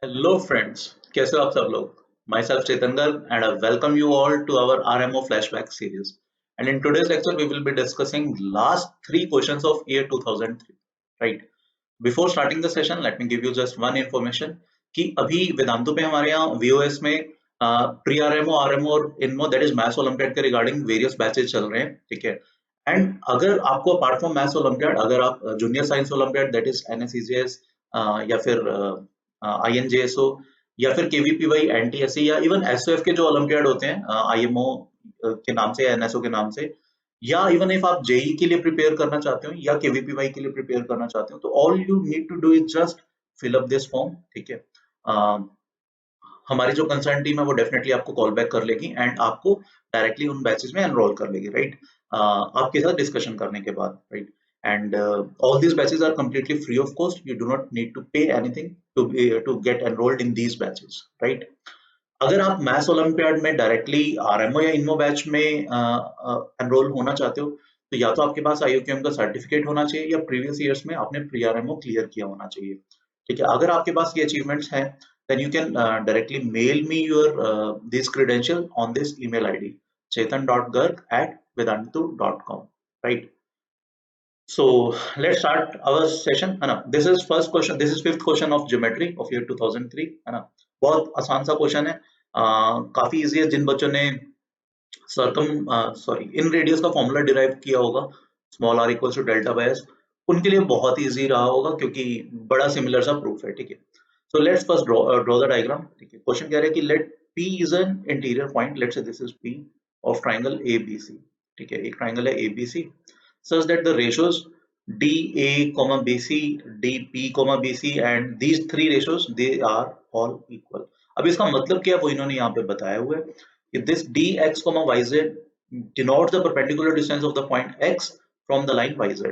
Hello friends, कैसे हो आप सब लोग? My self Chetan Garg and I welcome you all to our RMO flashback series. And in today's lecture, we will be discussing last three questions of year 2003. Right? Before starting the session, let me give you just one information कि अभी वेदांतु पे हमारे यहाँ VOS में pre RMO, RMO और इनमो that is maths olympiad के regarding various batches चल रहे हैं. ठीक है. एंड अगर आपको अपार्ट फ्रॉम मैथ्स ओलंपियाड, अगर आप junior science olympiad that is NSEJS या फिर INJSO या फिर KVPY NTSE या इवन SOF के जो ओलंपियाड होते हैं IMO के नाम से या NSO के नाम से, या इवन इफ आप जेई के लिए प्रिपेयर करना चाहते हो या केवीपीवाई के लिए प्रिपेयर करना चाहते हो, तो all you need to do is just fill up this form. ठीक है. हमारी जो कंसर्न टीम है वो डेफिनेटली आपको कॉल बैक कर लेगी एंड आपको डायरेक्टली उन बैचेस में एनरोल कर लेगी. राइट? आपके साथ डिस्कशन करने के बाद. Right? and all these batches are completely free of cost. You do not need to pay anything to get enrolled in these batches. Right? अगर आप मैथ्स ओलंपियाड में डायरेक्टली आरएमओ या इनमो बैच में एनरोल होना चाहते हो, तो या तो आपके पास IUQM का सर्टिफिकेट होना चाहिए या प्रीवियस ईयर्स में आपने प्री आरएमओ क्लियर किया होना चाहिए. ठीक है. अगर आपके पास ये अचीवमेंट्स हैं, then you can directly mail me your this credential on this email ID chetan.garg@vedantu.com. Right? So let's start our session. है ना? This is first question. This is fifth question of geometry of year 2003. है ना? बहुत आसान सा question है. काफी easy है. जिन बच्चों ने इन रेडियस का फॉर्मूला डिराइव किया होगा, small r equals to delta by s, उनके लिए बहुत इजी रहा होगा क्योंकि बड़ा सिमिलर सा प्रूफ है. ठीक है. So let's first draw the diagram. ठीक है. क्वेश्चन कह रहा है कि let P is an interior point. Let's say this is P of triangle ABC. ठीक है. एक ट्राइंगल है ABC such that the ratios DA, BC, DP, BC and these three ratios they are all equal. अब इसका मतलब क्या है वो इन्होंने यहाँ पे बताया हुआ है कि this dx, yz denotes the perpendicular distance of the point x from the line yz.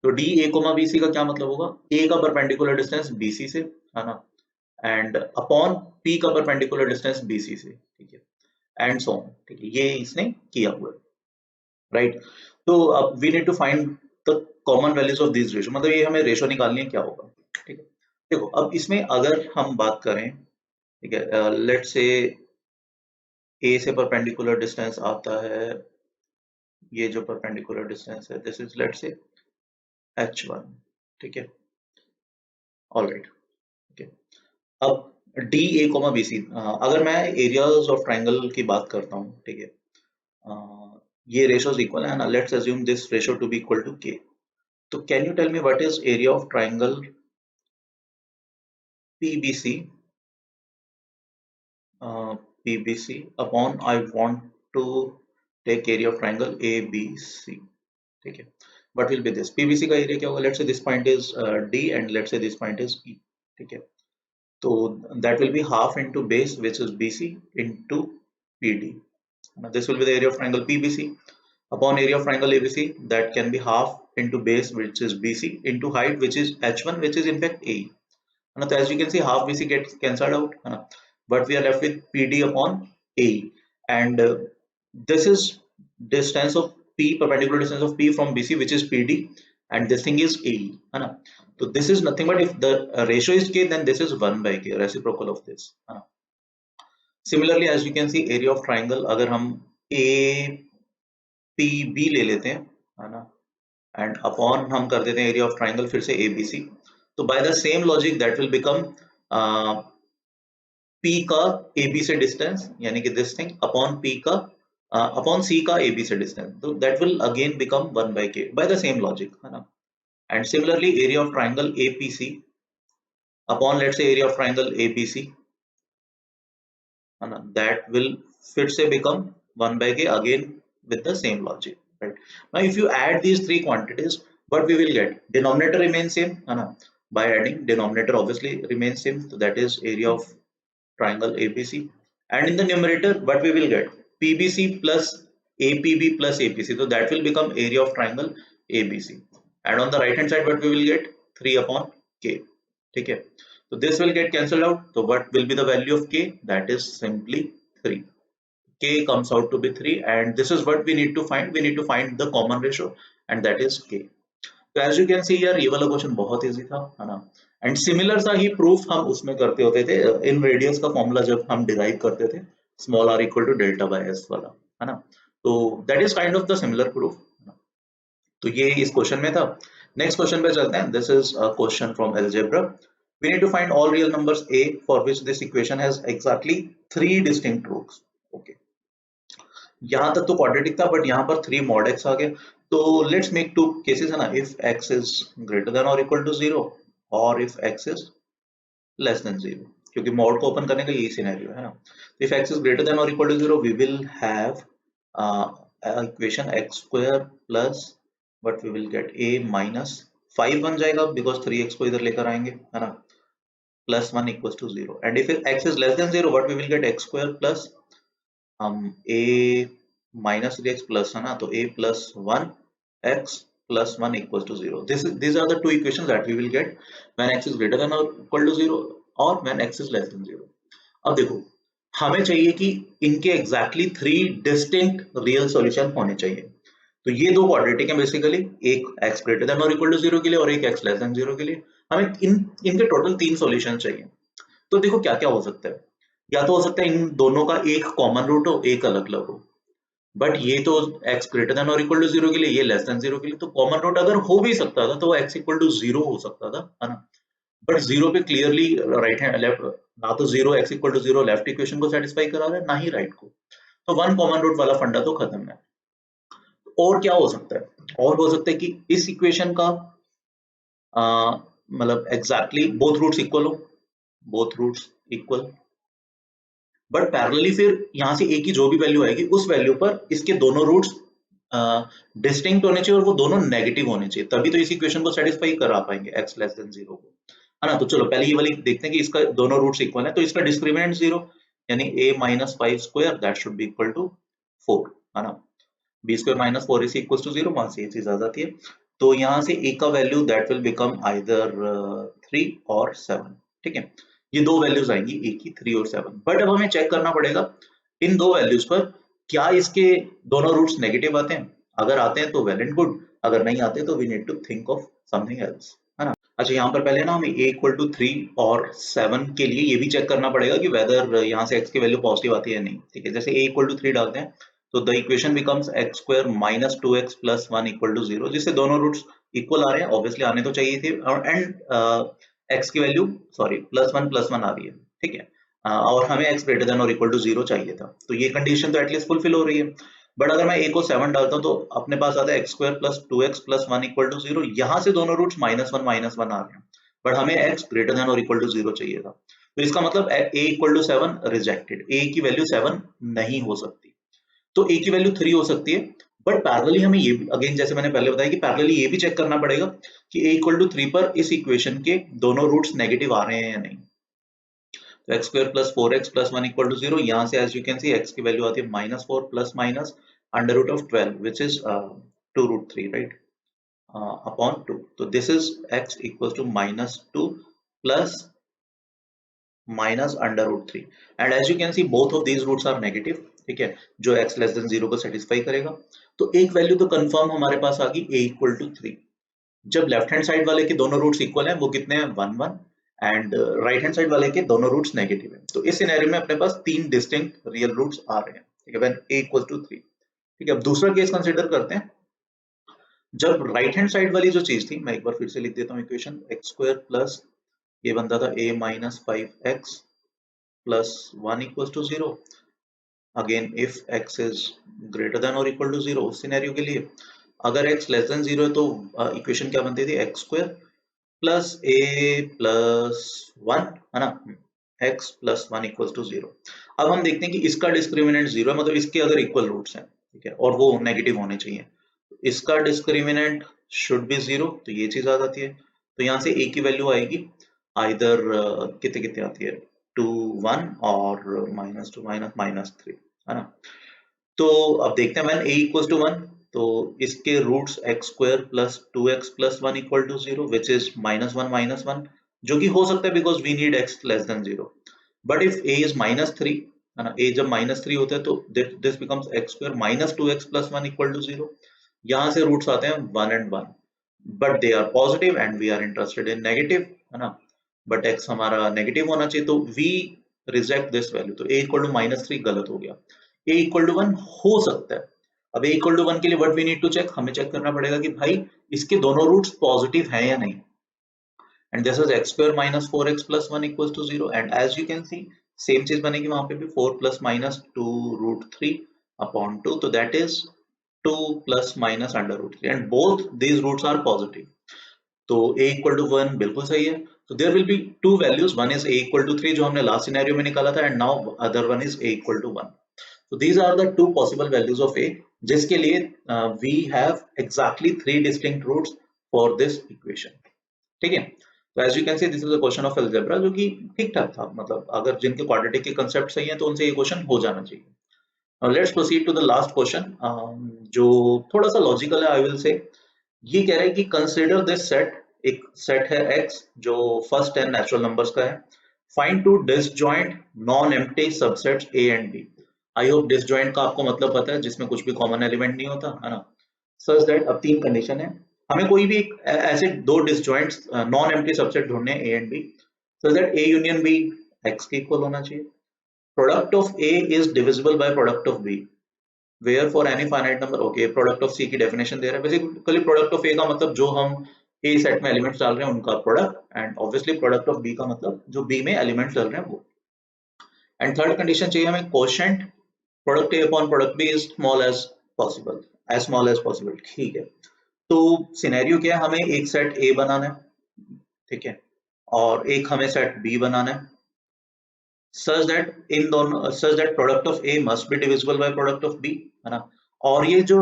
तो DA, BC का क्या मतलब होगा? A का perpendicular distance BC से, है ना, and upon P का perpendicular distance BC से. ठीक है. and so on. ठीक है. ये इसने किया हुआ है. राइट? तो अब we need to find the common values of this ratio. मतलब ये हमें रेशियो निकालनी है, क्या होगा. ठीक है. देखो अब इसमें अगर हम बात करें, ठीक है, लेट्स से ए से परपेंडिकुलर डिस्टेंस आता है, ये जो परपेंडिकुलर डिस्टेंस है this is let's say h1. ठीक है. ऑलराइट. ठीक है. अब DA, BC, अगर मैं एरियाज ऑफ ट्राइंगल की बात करता हूँ, ठीक है, ये रेशियोज इक्वल है ना. Let's assume this ratio to be equal to K. तो can you tell me what is area of triangle PBC upon I want to take area of triangle ABC. ठीक है. What will be this? PBC का area क्या होगा? Let's say this point is D and let's say this point is E. ठीक है. तो that will be half into base which is BC into PD. Now this will be the area of triangle PBC upon area of triangle ABC, that can be half into base which is BC into height which is H1 which is in fact AE. So as you can see, half BC gets cancelled out, but we are left with PD upon AE, and this is distance of P, perpendicular distance of P from BC, which is PD, and this thing is AE. So this is nothing but if the ratio is K, then this is 1 by K, reciprocal of this. Similarly, as you can see, area of triangle अगर हम APB ले लेते हैं, है ना, and upon हम कर देते हैं area of triangle फिर से ABC, तो by the same logic that will become P का AB से डिस्टेंस, यानी कि this thing upon P का upon C का AB से डिस्टेंस, तो that will again become 1 by K by the same logic, है ना. And similarly area of triangle APC upon let's say area of triangle ABC, है ना, that will फिर से become 1 by K again with the same logic. Right? Now if you add these three quantities, what we will get? Denominator remains same, है ना. By adding, denominator obviously remains same, so that is area of triangle ABC, and in the numerator what we will get? PBC plus APB plus APC, so that will become area of triangle ABC, and on the right hand side what we will get? 3 upon K. ठीक है. So this will get cancelled out, so what will be the value of K? That is simply 3. K comes out to be 3, and this is what we need to find. We need to find the common ratio, and that is K. तो as you can see यार, ये वाला question बहुत easy था, है ना. And similar सा ही proof हम उसमें करते होते थे इन रेडियस का फॉर्मूला जब हम डिराइव करते थे small r equal to delta by S वाला, है ना। तो that is kind of the similar proof. तो ये इस क्वेश्चन में था। नेक्स्ट क्वेश्चन पे चलते हैं। This is a question from algebra. We need to find all real numbers a for which this equation has exactly 3 distinct roots. Okay, यहां तक तो क्वाड्रेटिक था बट यहाँ पर 3 mod x आ गए। तो लेट्स मेक टू केसेस, है ना। If x is greater than और इक्वल टू 0 और if x is less than 0, क्योंकि मॉड को ओपन करने का यही सिनेरियो है ना। If x is greater than और equal to 0 we will have equation x square plus but we will get a minus 5 बन जाएगा बिकॉज 3x को इधर लेकर आएंगे, है ना, plus 1 equals to 0। And if x is less than 0 what we will get x square plus हम a minus 3x plus, है ना, तो a plus 1x plus 1 equals to 0. These are the two equations that we will get when x is greater than or equal to 0 or when x is less than 0. अब देखो, हमें चाहिए कि इनके exactly 3 distinct real solution होने चाहिए। तो ये दो क्वाड्रेटिक है बेसिकली, एक x ग्रेटर देन और इक्वल टू 0 के लिए और एक x लेस देन 0 के लिए। हमें इनके टोटल 3 सॉल्यूशन चाहिए। तो देखो क्या क्या हो सकता है। या तो हो सकता है इन दोनों का एक कॉमन रूट हो, एक अलग अलग हो। बट ये तो x ग्रेटर देन और इक्वल टू 0 के लिए, ये लेस देन 0 के लिए, तो कॉमन रूट अगर हो भी सकता था तो वो x इक्वल टू 0 हो सकता था, है ना। बट 0 पे क्लियरली राइट हैंड लेफ्ट, ना तो 0 x equal to 0 left equation को सेटिस्फाई करा रहा है, ना ही राइट को। तो वन कॉमन रूट वाला फंडा तो खत्म है। और क्या हो सकता है? और हो सकता है कि इस इक्वेशन का मतलब एग्जैक्टली बोथ रूट्स इक्वल हो, both roots equal, but parallelly फिर यहाँ से a की जो भी वैल्यू आएगी उस वैल्यू पर इसके दोनों रूट्स डिस्टिंक्ट होने चाहिए और वो दोनों नेगेटिव होने चाहिए, तभी तो इस इक्वेशन को सेटिस्फाई करा पाएंगे x लेस देन 0 को, है ना। तो चलो पहले ये वाली देखते हैं कि इसका दोनों रूट्स इक्वल है, तो इसका डिस्क्रिमिनेंट 0 यानी a minus 5 square that should be equal to 4, है ना। b square minus 4 is equal to 0, वहां से ये चीज आ जाती है। तो यहाँ से a का value that will become either 3 और 7, ठीक है। ये दो वैल्यूज आएंगी a की, 3 और 7। बट अब हमें चेक करना पड़ेगा इन दो वैल्यूज पर क्या इसके दोनों रूट्स नेगेटिव आते हैं। अगर आते हैं तो वेल एंड गुड, अगर नहीं आते तो we need to think of something else, है ना। अच्छा, यहाँ पर पहले ना हमें a इक्वल टू 3 और 7 के लिए ये भी चेक करना पड़ेगा कि वेदर यहाँ से x की वैल्यू पॉजिटिव आती है या नहीं, ठीक है। जैसे a इक्वल टू 3 डालते हैं तो the equation becomes x square minus 2x plus 1 equal to 0, जिससे दोनों रूट्स इक्वल आ रहे हैं, ऑब्वियसली आने तो चाहिए थे। एंड x की वैल्यू सॉरी प्लस 1 आ रही है, ठीक है। और हमें x ग्रेटर देन और इक्वल टू 0 चाहिए था, तो ये कंडीशन तो एटलीस्ट फुलफिल हो रही है। बट अगर मैं a को 7 डालता हूँ तो अपने पास आता है x square plus 2x plus 1 equal to 0। यहाँ से दोनों रूट्स माइनस वन आ रहे हैं, बट हमें x ग्रेटर देन और इक्वल टू 0 चाहिए था। तो इसका मतलब a equal to 7 rejected, a की वैल्यू 7 नहीं हो सकती, तो a की वैल्यू 3 हो सकती है। बट पैरेलली हमें ये अगेन जैसे मैंने पहले बताया कि पैरेलली ये भी चेक करना पड़ेगा कि a इक्वल टू 3 पर इस इक्वेशन के दोनों रूट्स नेगेटिव आ रहे हैं या नहीं। तो x square plus 4x plus 1 equal to 0, यहाँ से as you can see x की वैल्यू आती है minus 4 plus minus under root of 12 which is 2 root 3, right, upon 2। तो this is x equal to minus 2 plus minus under root 3 and as you can see both of these roots are negative, ठीक है, जो x less than 0 को satisfy करेगा। तो एक value तो confirm हमारे पास आ गई a इक्वल टू 3। जब लेफ्ट हैंड साइड वाले के दोनों रूट्स इक्वल हैं, वो कितने हैं 1 1, एंड राइट हैंड साइड वाले के दोनों रूट्स नेगेटिव हैं। तो इस सिनेरियो में अपने पास 3 डिस्टिंक्ट रियल रूट्स आ रहे हैं, ठीक है, व्हेन a इक्वल टू 3, ठीक है। अब दूसरा केस कंसीडर करते हैं, जब राइट हैंड साइड वाली जो चीज थी, मैं एक बार फिर से लिख देता हूँ इक्वेशन, x स्क्वायर प्लस ये बनता था a minus 5x plus 1 equal to 0। Again if x is greater than और इक्वल टू 0, उस सिनेरियो के लिए अगर x लेस देन 0 है तो इक्वेशन क्या बनती थी, x square plus a plus 1, है ना, x प्लस 1 इक्वल टू 0। अब हम देखते हैं कि इसका डिस्क्रिमिनेंट 0 है, मतलब इसके अगर इक्वल रूट्स हैं, ठीक है, और वो नेगेटिव होने चाहिए, इसका डिस्क्रिमिनेंट शुड बी 0, तो ये चीज आ जाती है। तो यहाँ से a की वैल्यू आएगी आइदर कितने कितने आती है 2 1 और माइनस 2 माइनस 3, है ना। तो अब देखते हैं व्हेन a इक्वल्स टू 1, तो इसके roots x square plus 2x plus 1 equal to 0 which is minus 1, जो कि हो सकता है because we need x less than 0। But if a is minus 3, है ना, a जब माइनस 3 होता है तो this becomes x square minus 2x plus 1 equal to 0। यहाँ से रूट्स आते हैं 1 and 1, but they are positive and we are interested in negative, है ना। बट x हमारा नेगेटिव होना चाहिए, तो वी रिजेक्ट दिस वैल्यू, तो a इक्वल टू -3 गलत हो गया, a इक्वल टू 1 हो सकता है। अब a इक्वल टू 1 के लिए what we need to check, हमें चेक करना पड़ेगा कि भाई इसके दोनों रूट्स पॉजिटिव हैं या नहीं, and this is x square minus 4x plus 1 equals to 0, and as you can see same चीज बनेगी वहां पे भी, 4 plus minus 2 root 3 upon 2, तो that is 2 plus minus under root 3, and both these roots are positive, तो a equal to 1 बिल्कुल सही है। So there will be two values, one is a equal to 3 जो हमने लास्ट सिनेरियो में निकाला था, and now other one is a equal to 1. So these are the two possible values of a, जिसके लिए we have exactly 3 distinct roots for this equation, ठीक है। तो as you can see this is a question of algebra, जो कि ठीक ठाक था, मतलब अगर जिनके क्वाड्रेटिक के कंसेप्ट सही हैं तो उनसे ये क्वेश्चन हो जाना चाहिए। Now let's proceed to the last question, जो थोड़ा सा लॉजिकल है आई विल से। ये कह रहा है कि कंसीडर दिस सेट, एक सेट है x जो फर्स्ट 10 नेचुरल नंबर्स का है, find two disjoint non empty subsets a and b। I hope disjoint का आपको मतलब पता है, जिसमें कुछ भी कॉमन एलिमेंट नहीं होता है ना, सच दैट अब तीन कंडीशन है, हमें कोई भी ऐसे दो डिसजॉइंट्स नॉन एम्प्टी सबसेट ढूंढने हैं a and b, such that a union b x के इक्वल होना चाहिए, product of a is divisible by product of b, where for any finite number, okay product of c की definition दे रहा है, basically product of a का मतलब जो हम a सेट में एलिमेंट्स डाल रहे हैं उनका product, and obviously product of b का मतलब जो b में एलिमेंट्स डाल रहे हैं वो, एंड थर्ड कंडीशन चाहिए हमें quotient product a upon product b is small as possible, ठीक है। तो सिनेरियो क्या है, हमें एक सेट A बनाना है, ठीक है, और एक हमें सेट B बनाना है, such that product of A must be divisible by product of B, है ना। और ये जो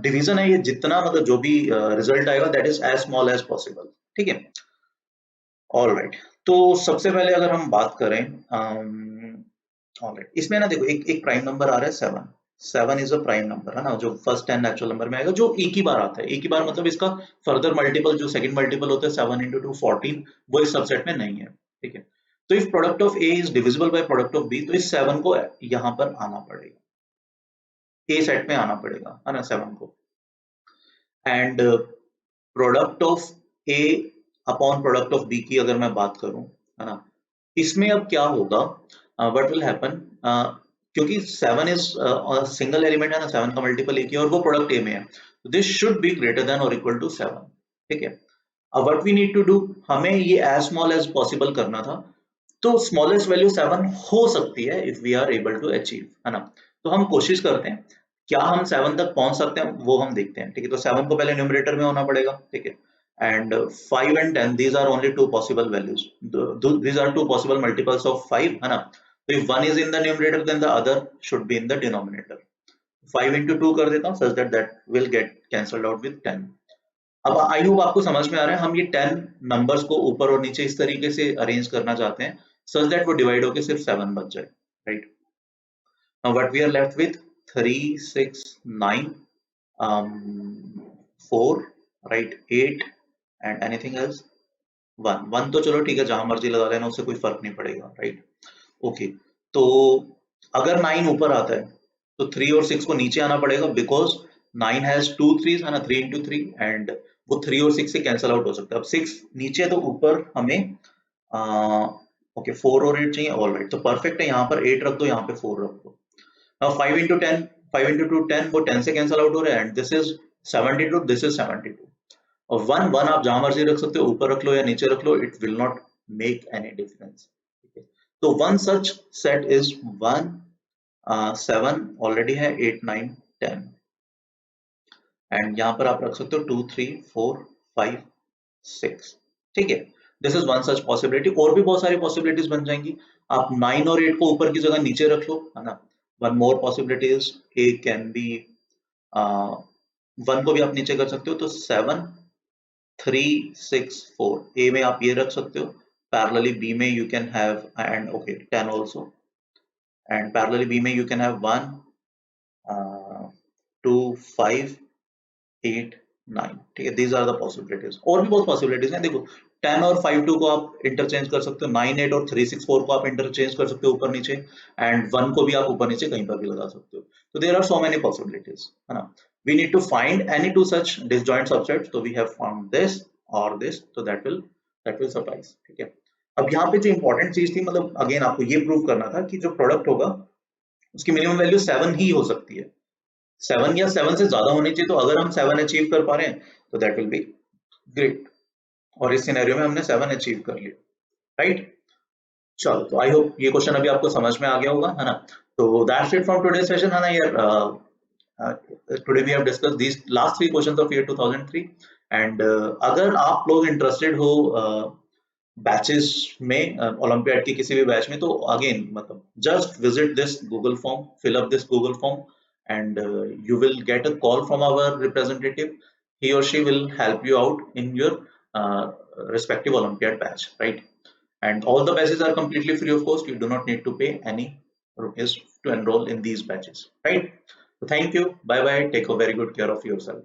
डिवीजन है, ये जितना मतलब जो भी रिजल्ट आएगा that is as small as possible, ठीक है। ऑलराइट, तो सबसे पहले अगर हम बात करें, ऑलराइट, इसमें ना देखो एक प्राइम नंबर आ रहा है 7, 7 इज अ प्राइम नंबर, है ना, जो फर्स्ट 10 नेचुरल नंबर में आएगा, जो एक ही बार आता है, एक ही बार मतलब इसका फर्दर मल्टीपल जो सेकंड मल्टीपल होता है 7 into 2 14, वो इस सबसेट में नहीं है, ठीक है। तो if product of A is divisible by product of B, तो इस 7 को यहाँ पर आना पड़ेगा, ए सेट में आना पड़ेगा, है ना, 7 को, and product of A upon product of B की अगर मैं बात करूं, है ना, इसमें अब क्या होगा, व्हाट विल हैपन, क्योंकि 7 इज सिंगल एलिमेंट है ना, 7 का मल्टीपल एक ही और वो प्रोडक्ट ए में है, तो this should be greater than और इक्वल टू 7, ठीक है। अब what we need to do, हमें ये एज स्मॉल एज पॉसिबल करना था, तो स्मॉलेस्ट वैल्यू 7 हो सकती है if we are able to achieve, है ना। तो हम कोशिश करते हैं, क्या हम 7 तक पहुंच सकते हैं वो हम देखते हैं, ठीक है। तो 7 को पहले न्यूमरेटर में होना पड़ेगा, ठीक है, and 5 and 10, these are only two possible values, these are two possible multiples of 5, है ना। तो if one is in the numerator then the other should be in the denominator, 5 into 2 कर देता हूँ such that that will get cancelled out with 10। अब I hope आपको समझ में आ रहा है, हम ये 10 नंबर्स को ऊपर और नीचे इस तरीके से अरेंज करना चाहते हैं such that वो डिवाइड होकर सिर्फ 7 बच जाए, right. Now what we are left with 3 6 9 4, right, 8 and anything else 1 तो चलो ठीक है, जहां मर्जी लगा लेना, उससे कोई फर्क नहीं पड़ेगा, राइट, ओके। तो अगर 9 ऊपर आता है तो 3 और 6 को नीचे आना पड़ेगा, बिकॉज 9 हैज 2 3s, है ना, 3 into 3, एंड वो 3 और 6 से कैंसिल आउट हो सकता है। अब 6 नीचे है तो ऊपर हमें ओके 4 और 8 चाहिए, ऑल राइट, तो परफेक्ट है, यहाँ पर 8 रख दो, यहाँ पे 4 रख दो। Now 5 into 10, 5 into 2 10, वो 10 से कैंसिल आउट हो रहा है, and this is 72, this is 72, और 1 आप जहां मर्जी रख सकते हो, ऊपर रख लो या नीचे रख लो, it will not make any difference, ठीक है। तो one such set is 1 7 already है, 8 9 10, एंड यहां पर आप रख सकते हो 2 3 4 5 6, ठीक है। This is one such possibility, और भी बहुत सारी पॉसिबिलिटीज बन जाएंगी, आप 9 और 8 को ऊपर की जगह नीचे रख लो, है ना। One more possibility is a can be 1 को भी आप नीचे कर सकते हो, तो 7 3 6 4, ए में आप ये रख सकते हो, पैरेलली बी में you can have, and okay 10 also, and parallelly B में यू कैन हैव 1 2 5 8 9, ठीक है। दीज आर द पॉसिबिलिटीज, और भी बहुत पॉसिबिलिटीज हैं, देखो 10 और 5 2 को आप इंटरचेंज कर सकते हो, 9 8 और 3 6 4 को आप इंटरचेंज कर सकते हो ऊपर नीचे, एंड 1 को भी आप ऊपर नीचे कहीं पर भी लगा सकते हो। तो there are so many possibilities, है ना। we need to find any two such disjoint subsets, so we have found this or this, so that will suffice, ठीक है। अब यहाँ पे जो इंपॉर्टेंट चीज थी, मतलब अगेन आपको ये प्रूव करना था कि जो प्रोडक्ट होगा उसकी मिनिमम वैल्यू 7 ही हो सकती है, 7 या 7 से ज्यादा होनी चाहिए। तो अगर हम 7 अचीव कर पा रहे हैं तो दैट विल बी ग्रेट, और इस सिनेरियो में हमने 7 अचीव कर लिया, राइट। चलो, तो आई होप ये क्वेश्चन अभी आपको समझ में आ गया होगा, है ना। तो that's it from today session, है ना यार। Today we have discuss these last 3 questions of year 2003, and अगर आप लोग इंटरेस्टेड हो बैचेस में, ओलंपियाड की किसी भी बैच में, तो अगेन मतलब just visit this Google form, fill up this Google form, and you will get a call from our representative. He or she will help you out in your uh, respective Olympiad batch, right? And all the batches are completely free of cost. You do not need to pay any rupees to enroll in these batches, right? So thank you. Bye bye. Take a very good care of yourself.